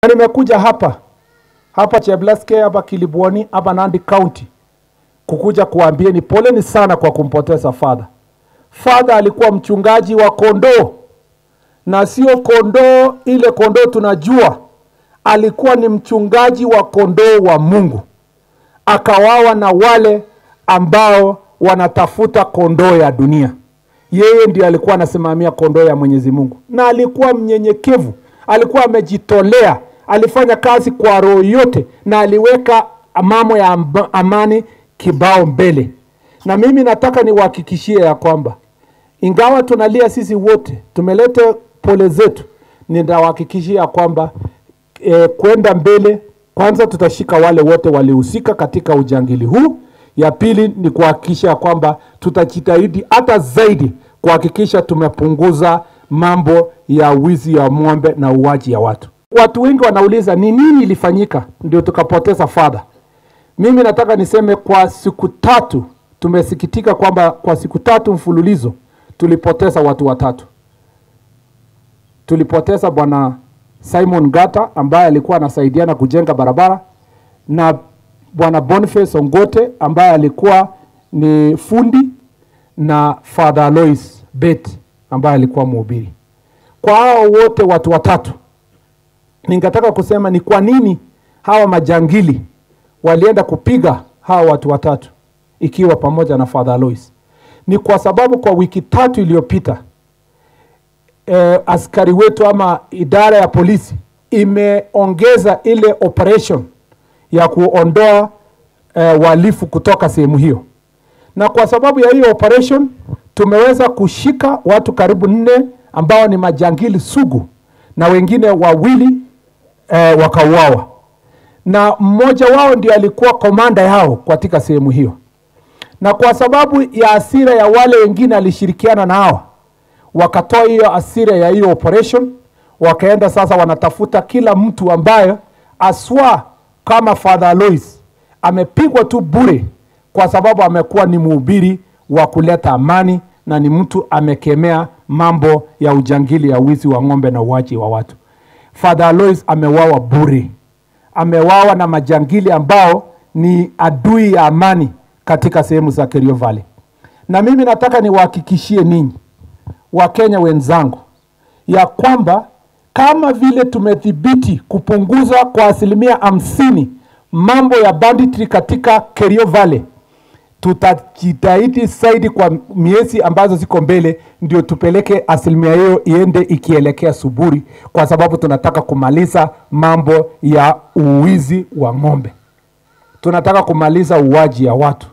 Nimekuja hapa Cheblaske, hapa Kilibwoni, hapa Nandi County kukuja kuambieni poleni sana kwa kumpoteza father. Father alikuwa mchungaji wa kondoo, na sio kondoo ile kondoo tunajua. Alikuwa ni mchungaji wa kondoo wa Mungu. Akawawa na wale ambao wanatafuta kondoo ya dunia. Yeye ndiye alikuwa anasimamia kondoo ya Mwenyezi Mungu. Na alikuwa mnyenyekevu, alikuwa amejitolea, alifanya kazi kwa roho yote, na aliweka mambo ya amani kibao mbele. Na mimi nataka niwahakikishie ya kwamba ingawa tunalia sisi wote, tumelete pole zetu, nitawahakikishia kwamba kwenda mbele, kwanza tutashika wale wote walihusika katika ujangili huu. Ya pili ni kuhakikisha kwamba tutajitahidi hata zaidi kuhakikisha tumepunguza mambo ya wizi ya ng'ombe na uwaji ya watu. Watu wengi wanauliza ni nini ilifanyika ndio tukapoteza father. Mimi nataka niseme kwa siku 3 tumesikitika kwamba kwa siku 3 mfululizo tulipoteza watu watatu. Tulipoteza bwana Simon Gata ambaye alikuwa anasaidiana kujenga barabara, na bwana Boniface Ongote ambaye alikuwa ni fundi, na Father Alois Bet ambaye alikuwa mhubiri. Kwa hao wote watu watatu, ningetaka kusema ni kwa nini hawa majangili walienda kupiga hawa watu watatu ikiwa pamoja na Father Alois. Ni kwa sababu kwa wiki 3 iliyopita askari wetu ama idara ya polisi imeongeza ile operation ya kuondoa wahalifu kutoka sehemu hiyo. Na kwa sababu ya hiyo operation tumeweza kushika watu karibu 4 ambao ni majangili sugu, na wengine 2 wakauawa. Na mmoja wao ndiye alikuwa komanda yao katika sehemu hiyo. Na kwa sababu ya hasira ya wale wengine alishirikiana nao, wakatoa hiyo hasira ya hiyo operation, wakaenda sasa wanatafuta kila mtu ambaye aswa kama Father Alois amepigwa tu bure kwa sababu amekuwa ni mhubiri wa kuleta amani na ni mtu amekemea mambo ya ujangili ya wizi wa ng'ombe na uwaji wa watu. Father Alois amewawa bure. Amewawa na majangili ambao ni adui ya amani katika sehemu za Kerio Valley. Na mimi nataka niwahakikishie ninyi Wakenya wenzangu ya kwamba kama vile tumedhibiti kupunguza kwa 50% mambo ya banditry katika Kerio Valley, tutajitahidi zaidi kwa miezi ambazo ziko mbele ndio tupeleke 50% hiyo iende ikielekea Suburi, kwa sababu tunataka kumaliza mambo ya uwizi wa ng'ombe. Tunataka kumaliza uwaji ya watu.